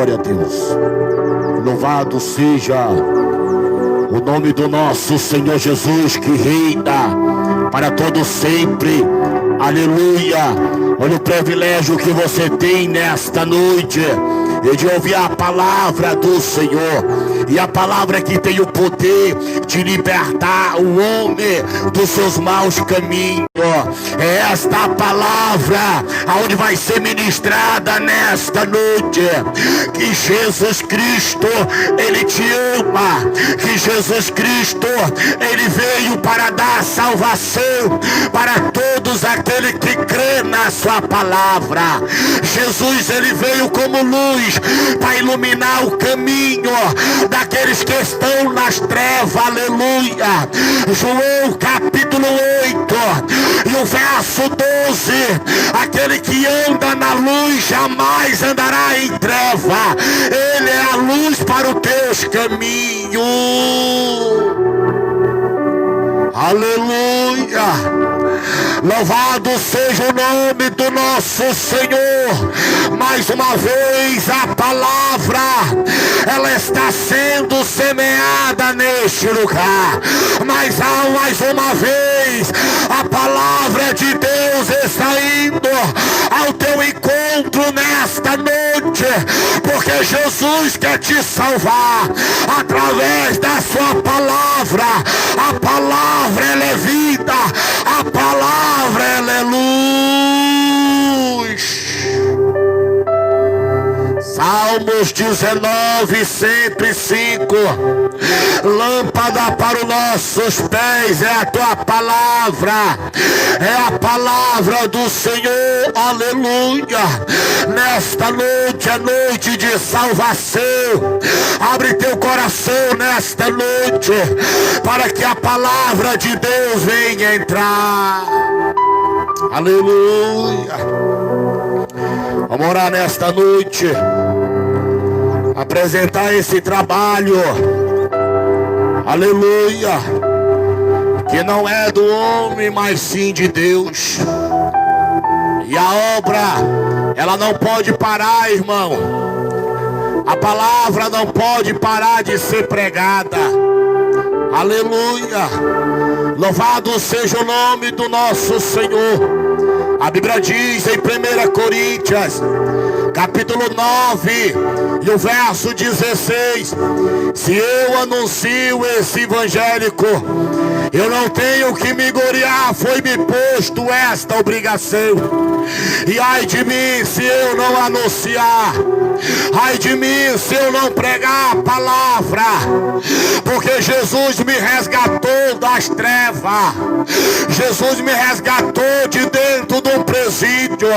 glória a Deus. Louvado seja o nome do nosso Senhor Jesus, que reina para todo sempre. Aleluia. Olha o privilégio que você tem nesta noite de ouvir a palavra do Senhor. E a palavra que tem o poder de libertar o homem dos seus maus caminhos. É esta a palavra aonde vai ser ministrada nesta noite. Que Jesus Cristo, Ele te ama. Que Jesus Cristo, Ele veio para dar salvação para todos aqueles que crê na sua palavra. Jesus, Ele veio como luz para iluminar o caminho daqueles que estão nas trevas. Aleluia. João capítulo 8 e o verso 12: aquele que anda na luz jamais andará em treva. Ele é a luz para os teus caminhos. Aleluia. Louvado seja o nome do nosso Senhor. Mais uma vez a palavra, ela está sendo semeada neste lugar. Mas mais uma vez a palavra de Deus está indo ao teu encontro nesta noite, porque Jesus quer te salvar através da sua palavra. A palavra, ela é vida. A palavra, ela é luz. Salmos 19, 105. Lâmpada para os nossos pés é a tua palavra. É a palavra do Senhor. Aleluia. Nesta noite é noite de salvação. Abre teu coração nesta noite para que a palavra de Deus venha entrar. Aleluia. Vamos orar nesta noite, apresentar esse trabalho, aleluia, que não é do homem, mas sim de Deus. E a obra, ela não pode parar, irmão. A palavra não pode parar de ser pregada. Aleluia. Louvado seja o nome do nosso Senhor. A Bíblia diz em 1 Coríntios, capítulo 9, e o verso 16: se eu anuncio esse evangélico, eu não tenho que me gloriar, foi-me posto esta obrigação. E ai de mim se eu não anunciar, ai de mim se eu não pregar a palavra, porque Jesus me resgatou das trevas. Jesus me resgatou de dentro do presídio.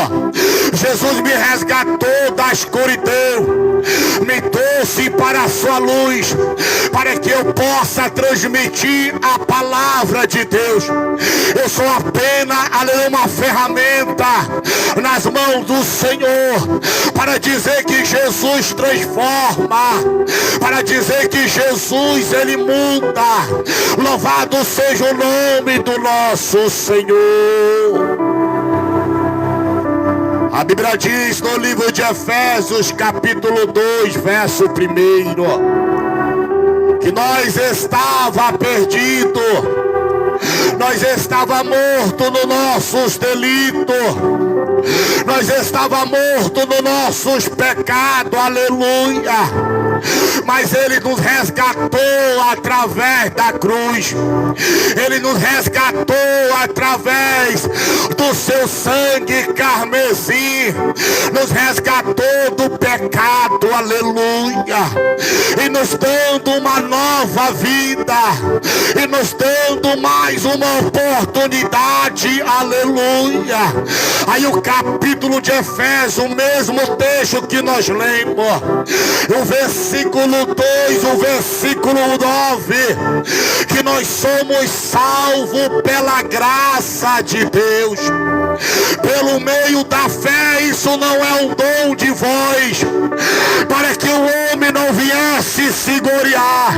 Jesus me resgatou da escuridão, me trouxe para a sua luz, para que eu possa transmitir a palavra de Deus. Eu sou apenas uma ferramenta nas mãos do Senhor, para dizer que Jesus transforma, para dizer que Jesus, Ele muda. Louvado seja o nome do nosso Senhor. A Bíblia diz no livro de Efésios, capítulo 2, verso 1, que nós estava perdido, nós estava morto nos nossos delitos, nós estava morto nos nossos pecados, aleluia. Mas Ele nos resgatou através da cruz. Ele nos resgatou através do seu sangue carmesim. Nos resgatou do pecado, aleluia. E nos dando uma nova vida, e nos dando mais uma oportunidade, aleluia. Aí o capítulo de Efésios, o mesmo texto que nós lemos, o versículo 2, o versículo 9, que nós somos salvos pela graça de Deus, pelo meio da fé. Isso não é um dom de vós, para que o homem não viesse se gloriar.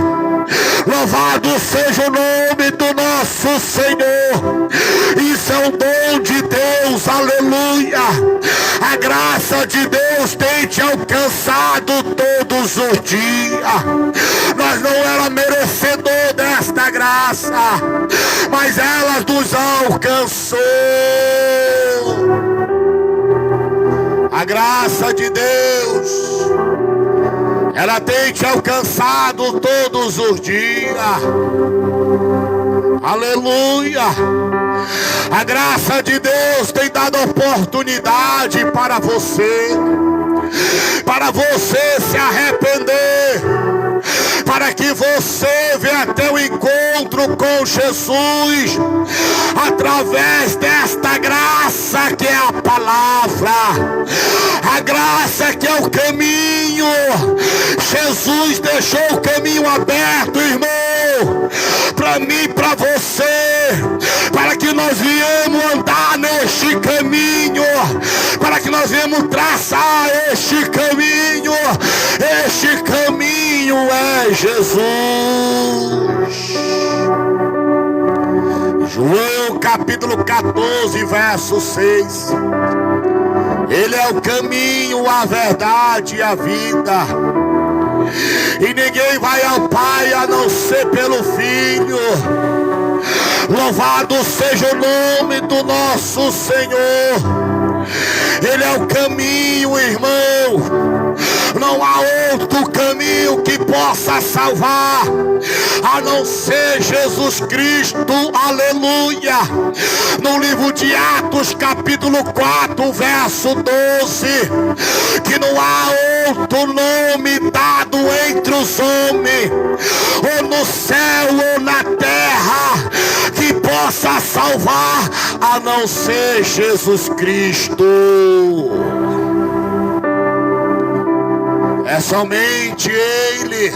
Louvado seja o nome do nosso Senhor. é um dom de Deus, aleluia. A graça de Deus tem te alcançado todos os dias. Nós não éramos merecedor desta graça, mas ela nos alcançou. A graça de Deus, ela tem te alcançado todos os dias. Aleluia. A graça de Deus tem dado oportunidade para você se arrepender, para que você venha até o encontro com Jesus, através desta graça que é a palavra, a graça que é o caminho. Jesus deixou o caminho aberto, irmão, para mim e para você, para que nós viemos andar neste caminho, para que nós viemos traçar este caminho. Este caminho é Jesus. João capítulo 14, verso 6. Ele é o caminho, a verdade e a vida, e ninguém vai ao Pai a não ser pelo Filho. Louvado seja o nome do nosso Senhor. Ele é o caminho, irmão. Não há outro caminho que possa salvar a não ser Jesus Cristo. Aleluia. No livro de Atos capítulo 4, verso 12, que não há outro nome dado entre os homens, ou no céu ou na terra, que possa salvar a não ser Jesus Cristo. É somente Ele,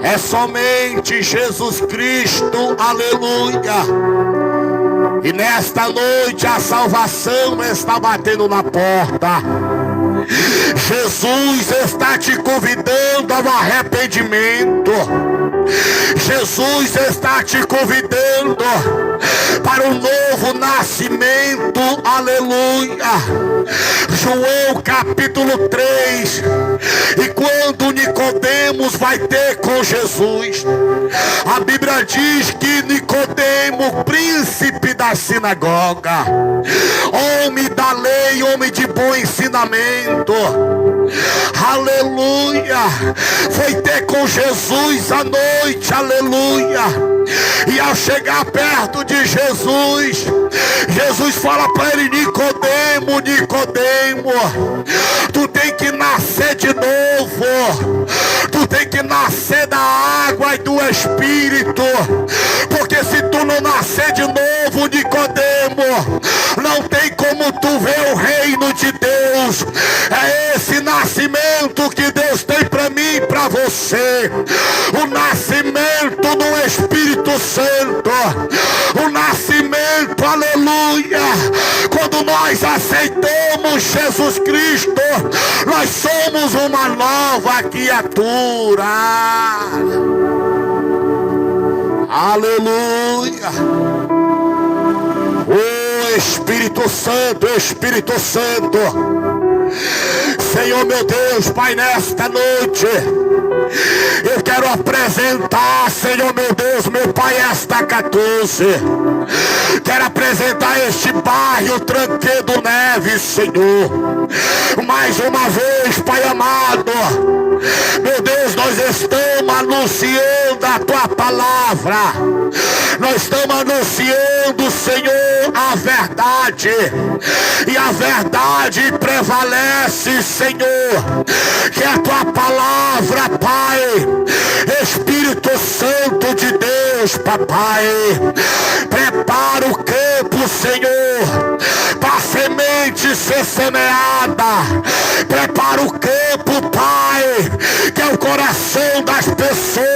é somente Jesus Cristo. Aleluia. E nesta noite a salvação está batendo na porta. Jesus está te convidando ao arrependimento. Jesus está te convidando para um novo nascimento. Aleluia. João capítulo 3. E quando Nicodemos vai ter com Jesus, a Bíblia diz que Nicodemo, príncipe da sinagoga, homem da lei, homem de bom ensinamento, aleluia, foi ter com Jesus à noite. Aleluia. E ao chegar perto de Jesus, Jesus fala para ele: Nicodemo, Nicodemo, tu tem que nascer de novo. Tu tem que nascer da água e do Espírito. Porque se tu não nascer de novo, Nicodemo, não tem como tu ver o reino de Deus. É esse nascimento que Deus tem para mim e para você. O nascimento do Espírito Santo. O nascimento, aleluia. Quando nós aceitamos Jesus Cristo, nós somos uma nova criatura. Aleluia. O Espírito Santo, Espírito Santo. Senhor meu Deus, Pai, nesta noite eu quero apresentar, Senhor meu Deus, meu Pai, esta 14. Quero apresentar este bairro Tranquedo Neves, Senhor. Mais uma vez, Pai amado, meu Deus, nós estamos anunciando a Tua palavra. Nós estamos anunciando, Senhor, a verdade. E a verdade prevalece, Senhor. Que a Tua palavra, Pai, Espírito Santo de Deus, Papai, prepara o campo, Senhor, para a semente ser semeada. Prepara o campo, Pai, que é o coração das pessoas.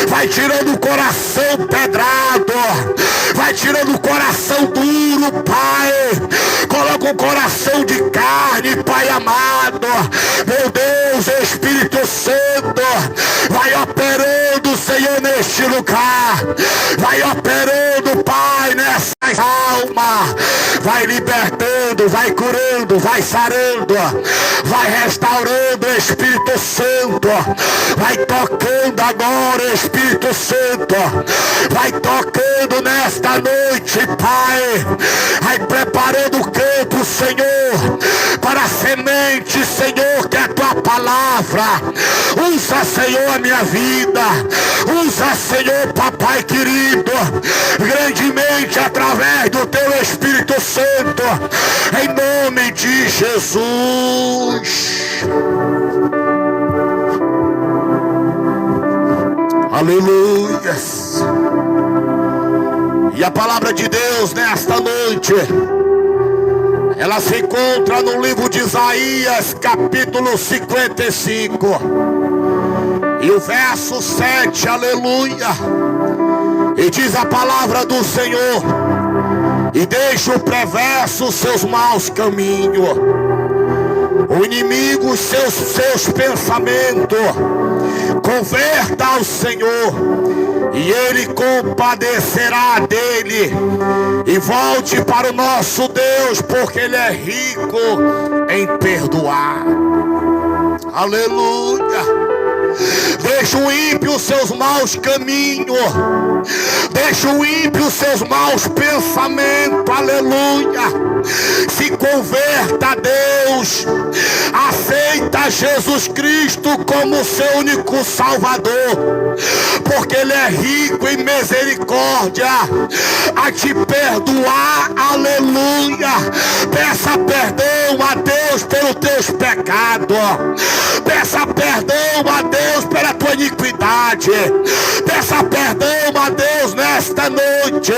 Vai tirando o coração pedrado, vai tirando o coração duro, Pai. Coloca um coração de carne, Pai amado. Meu Deus, Espírito Santo, vai operando, Senhor, neste lugar. Vai operando, Pai, nessa alma. Vai libertando libertando, vai curando, vai sarando, vai restaurando, Espírito Santo. Vai tocando agora, Espírito Santo. Vai tocando nesta noite, Pai. Vai preparando o campo, Senhor, para a semente, Senhor, que é a tua palavra. Usa, Senhor, a minha vida. Usa, Senhor, papai querido, grandemente através do teu Espírito Santo, em nome de Jesus. Aleluia. E a palavra de Deus nesta noite, ela se encontra no livro de Isaías, capítulo 55, e o verso 7, aleluia. E diz a palavra do Senhor: e deixa o perverso seus maus caminhos, o inimigo seus pensamentos. Converta ao Senhor, e Ele compadecerá dele. E volte para o nosso Deus, porque Ele é rico em perdoar. Aleluia. Deixa o ímpio seus maus caminhos. Deixa o ímpio seus maus pensamentos. Aleluia. Se converta a Deus. Aceita Jesus Cristo como seu único Salvador, porque Ele é rico em misericórdia a te perdoar. Aleluia. Peça perdão a Deus pelos teus pecados. Peça perdão a Deus pela tua iniquidade. Peça perdão a Deus nesta noite.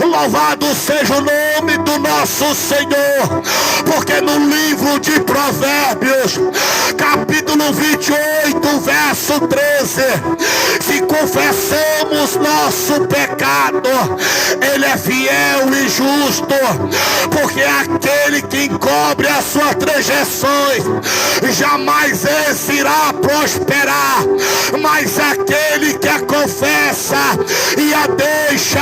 Louvado seja o nome do nosso Senhor, porque no livro de Provérbios, capítulo 28, verso 13, se confessamos nosso pecado, Ele é fiel e justo, porque aquele que encobre as suas transgressões jamais esse irá prosperar, mas aquele que a confessa e a deixa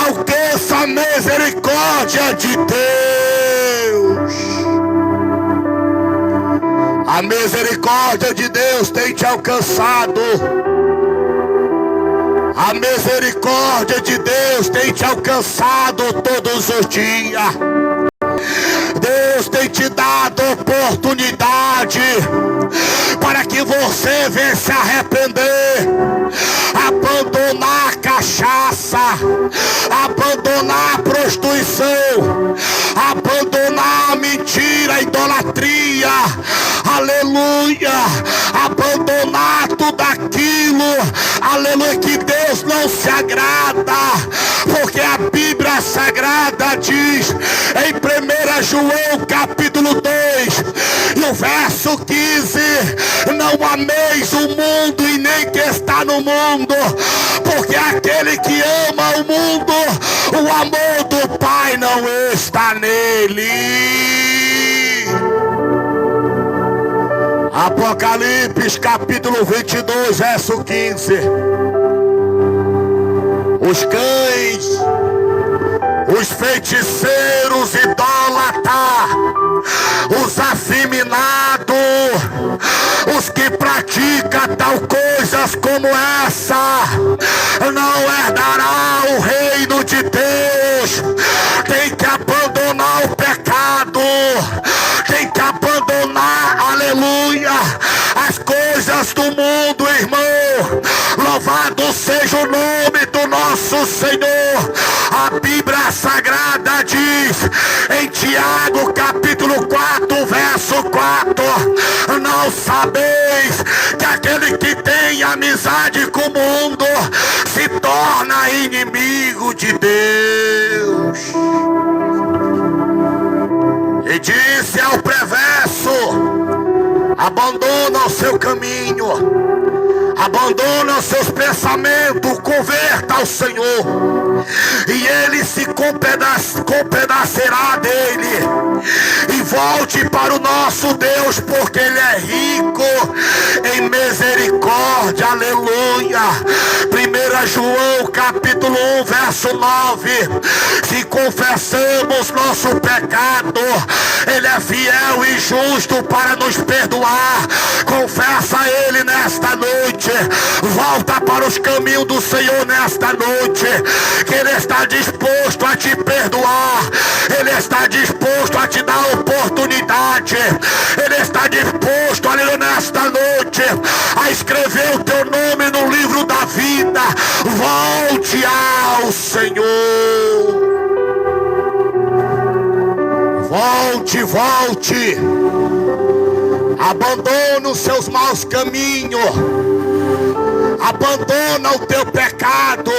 alcança a misericórdia de Deus. A misericórdia de Deus tem te alcançado. A misericórdia de Deus tem te alcançado todos os dias. Deus tem te dado oportunidade para que você venha se arrepender, abandonar a cachaça, abandonar a prostituição, abandonar a mentira, a idolatria, aleluia, abandonar tudo aquilo, aleluia, que Deus não se agrada, porque a Bíblia Sagrada diz em 1 João capítulo 2 e o verso 15: não ameis o mundo e nem que está no mundo, porque aquele que ama o mundo, o amor do Pai não está nele. Apocalipse capítulo 22, verso 15: os cães, os feiticeiros idólatras, os afeminados, os que praticam tal coisas como essa, não herdará o reino de Deus. Tem que abandonar o pecado, tem que abandonar, aleluia, as coisas do mundo, irmão. Louvado seja o nome do nosso Senhor. A Bíblia Sagrada diz em Tiago capítulo 4, verso 4: não sabeis que aquele que tem amizade com o mundo se torna inimigo de Deus. E disse ao perverso: abandona o seu caminho, abandona os seus pensamentos, converta ao Senhor, e Ele se compadecerá dele, e volte para o nosso Deus, porque Ele é rico em misericórdia. Aleluia. 1 João capítulo 1, verso 9: Se confessamos nosso pecado, Ele é fiel e justo para nos perdoar. Confessa a Ele nesta noite. Volta para os caminhos do Senhor nesta noite, que Ele está disposto a te perdoar. Ele está disposto a te dar oportunidade. Ele está disposto, aleluia, nesta noite, a escrever o teu nome no livro da vida. Volte ao Senhor. Volte. Abandona os seus maus caminhos. Abandona o teu pecado.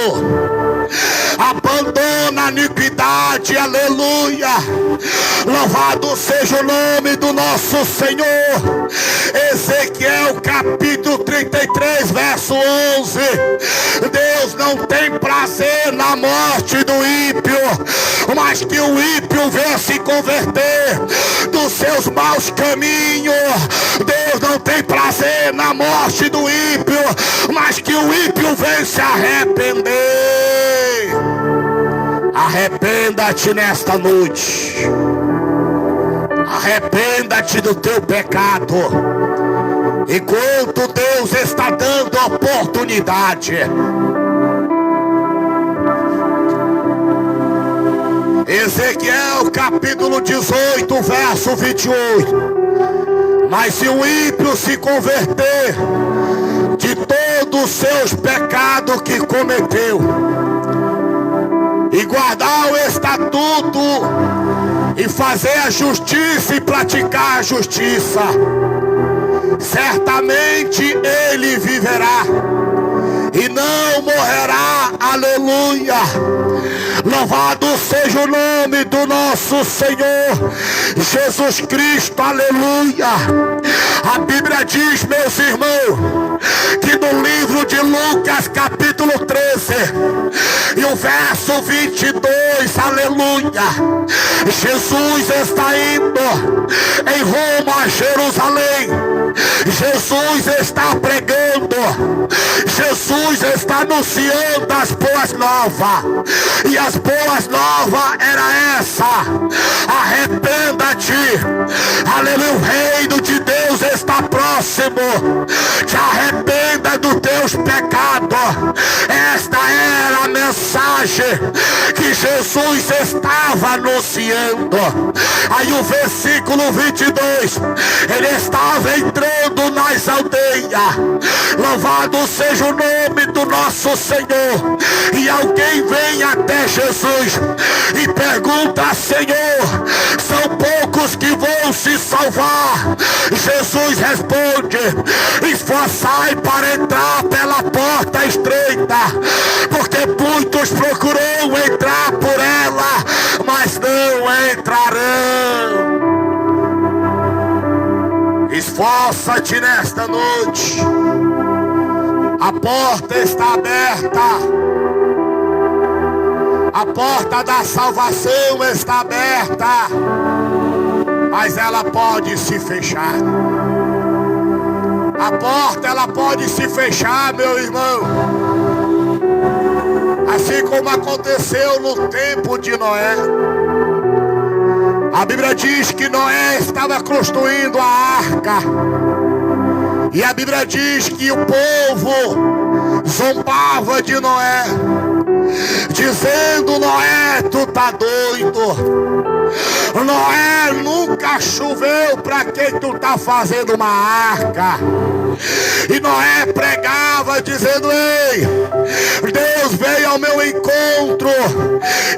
Abandona a iniquidade. Aleluia. Louvado seja o nome do nosso Senhor. Ezequiel capítulo 33 verso 11. Deus não tem prazer na morte do ímpio, mas que o ímpio venha se converter dos seus maus caminhos. Deus não tem prazer na morte do ímpio, mas que o ímpio venha se arrepender. Arrependa-te nesta noite. Arrependa-te do teu pecado, enquanto Deus está dando oportunidade. Ezequiel capítulo 18 verso 28. Mas se o ímpio se converter de todos os seus pecados que cometeu e guardar o estatuto e fazer a justiça e praticar a justiça, certamente ele viverá e não morrerá. Aleluia. Louvado seja o nome do nosso Senhor Jesus Cristo. Aleluia. A Bíblia diz, meus irmãos, que no livro de Lucas capítulo 13 e o verso 22, aleluia, Jesus está indo em rumo a Jerusalém. Jesus está pregando. Jesus está anunciando as boas novas. E as boas novas era essa: arrependa-te. Aleluia, o reino de Deus está próximo. Te arrependa dos teus pecados. Esta era a mensagem que Jesus estava anunciando. Aí o versículo 22, ele estava entrando nas aldeias. Louvado seja o nome do nosso Senhor. E alguém vem até Jesus e pergunta: Senhor, são poucos que vão se salvar? Jesus responde: esforçai para entrar pela porta estreita, porque muitos procurou entrar por ela, mas não entrarão. Esforça-te nesta noite. A porta está aberta. A porta da salvação está aberta, mas ela pode se fechar. A porta, ela pode se fechar, meu irmão, assim como aconteceu no tempo de Noé. A Bíblia diz que Noé estava construindo a arca, e a Bíblia diz que o povo zombava de Noé, dizendo: Noé, tu tá doido. Noé, nunca choveu, pra que tu tá fazendo uma arca? E Noé pregava dizendo: ei, Deus veio ao meu encontro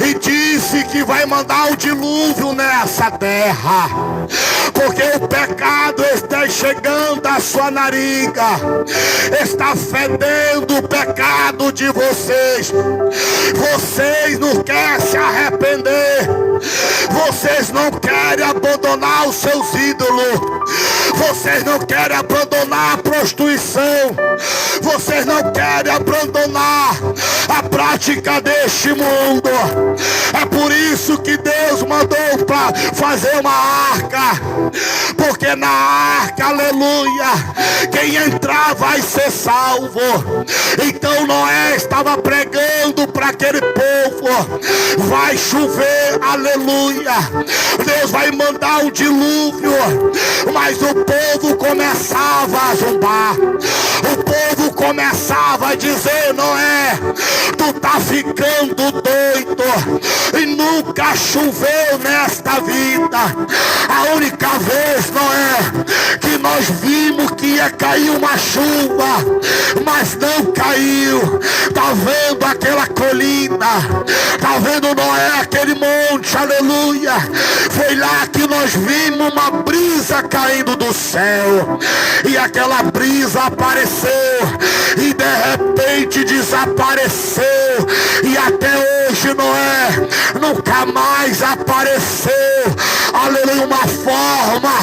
e disse que vai mandar o dilúvio nessa terra, porque o pecado está chegando à sua nariga, está fedendo o pecado de vocês. Vocês não querem se arrepender, vocês não querem abandonar os seus ídolos, vocês não querem abandonar a prostituição, vocês não querem abandonar a prática deste mundo. É por isso que Deus mandou para fazer uma arca, porque na arca, aleluia, quem entrar vai ser salvo. Então Noé estava pregando para aquele povo vai chover, aleluia. Deus vai mandar um dilúvio, mas o povo começava a zombar. O povo começava a dizer: Noé, tu tá ficando doido, e nunca choveu nesta vida. A única vez, Noé, que nós vimos que ia cair uma chuva, mas não caiu. Tá vendo aquela colina? Tá vendo, Noé, aquele monte, aleluia? Foi lá que nós vimos uma brisa caindo do céu, e aquela brisa apareceu e de repente desapareceu, e até hoje, Noé, nunca mais apareceu, aleluia, uma forma,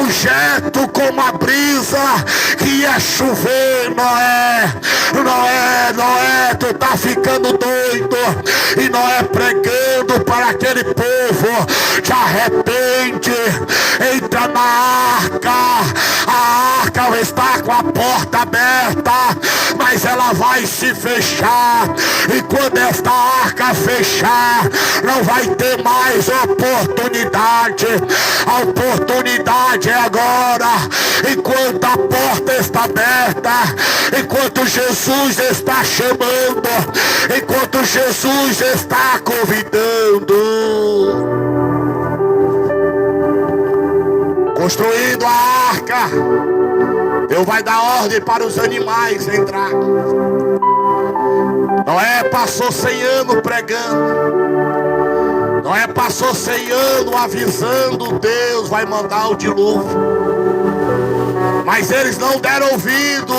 um jeito como a brisa que ia chover. Noé, Noé, Noé, tu tá ficando doido. E Noé pregando para aquele povo: te arrepende, entra na arca. A arca está com a porta aberta, mas ela vai se fechar, e quando esta arca fechar, não vai ter mais oportunidade. A oportunidade é agora, enquanto a porta está aberta, enquanto Jesus está chamando, enquanto Jesus está convidando. Construindo a arca, Deus vai dar ordem para os animais entrar. Noé passou 100 anos pregando, Noé passou 100 anos avisando: Deus vai mandar o dilúvio. Mas eles não deram ouvido,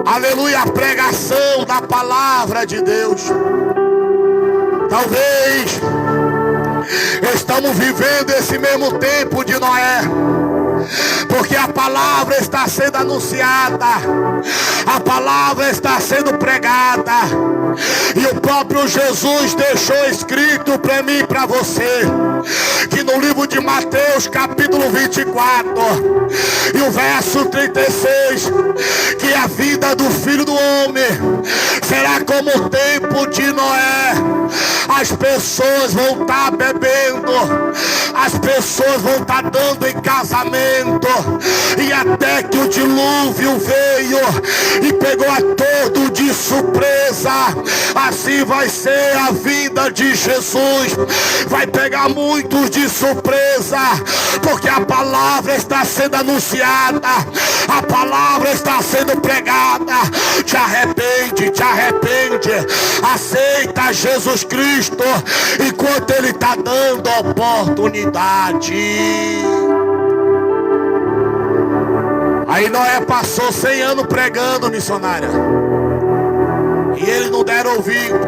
aleluia, a pregação da palavra de Deus. Talvez estamos vivendo esse mesmo tempo de Noé, porque a palavra está sendo anunciada, a palavra está sendo pregada, e o próprio Jesus deixou escrito para mim e para você, que no livro de Mateus capítulo 24 e o verso 36, que a vida do Filho do Homem será como o tempo de Noé. As pessoas vão estar bebendo, as pessoas vão estar dando em casamento, e até que o dilúvio veio e pegou a todos de surpresa. Assim vai ser a vida de Jesus, vai pegar muitos de surpresa, porque a palavra está sendo anunciada, a palavra está sendo pregada. Te arrepende, te arrepende, aceita Jesus Cristo enquanto Ele está dando oportunidade. Aí Noé passou 100 anos pregando, missionária, e eles não deram ouvido.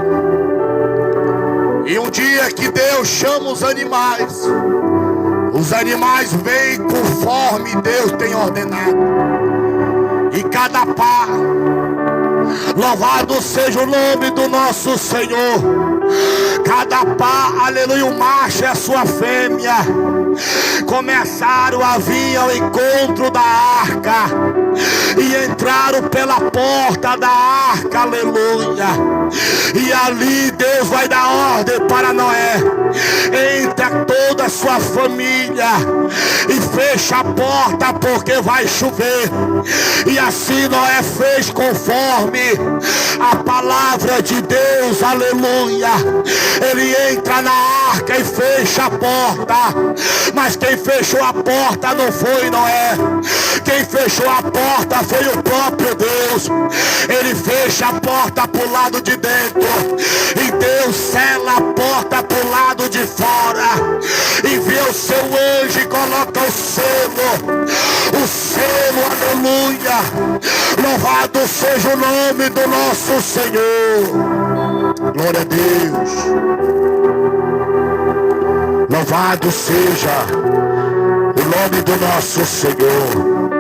E um dia que Deus chama os animais vêm conforme Deus tem ordenado, e cada par, louvado seja o nome do nosso Senhor, cada par, aleluia, o macho é a sua fêmea, começaram a vir ao encontro da arca, e entraram pela porta da arca, aleluia. E ali Deus vai dar ordem para Noé: entra toda a sua família e fecha a porta, porque vai chover. E assim Noé fez conforme a palavra de Deus, aleluia. Ele entra na arca e fecha a porta, mas quem fechou a porta não foi Noé, quem fechou a porta foi o próprio Deus. Ele fecha a porta pro lado de dentro, e Deus sela a porta pro lado de fora, envia o seu anjo e coloca o selo, aleluia. Louvado seja o nome do nosso Senhor, glória a Deus. Louvado seja o nome do nosso Senhor.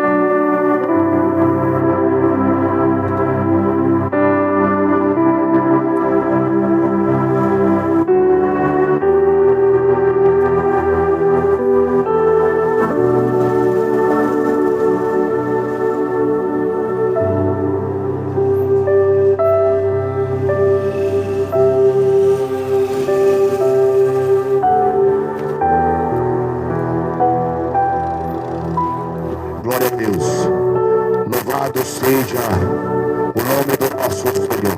nossos delitos.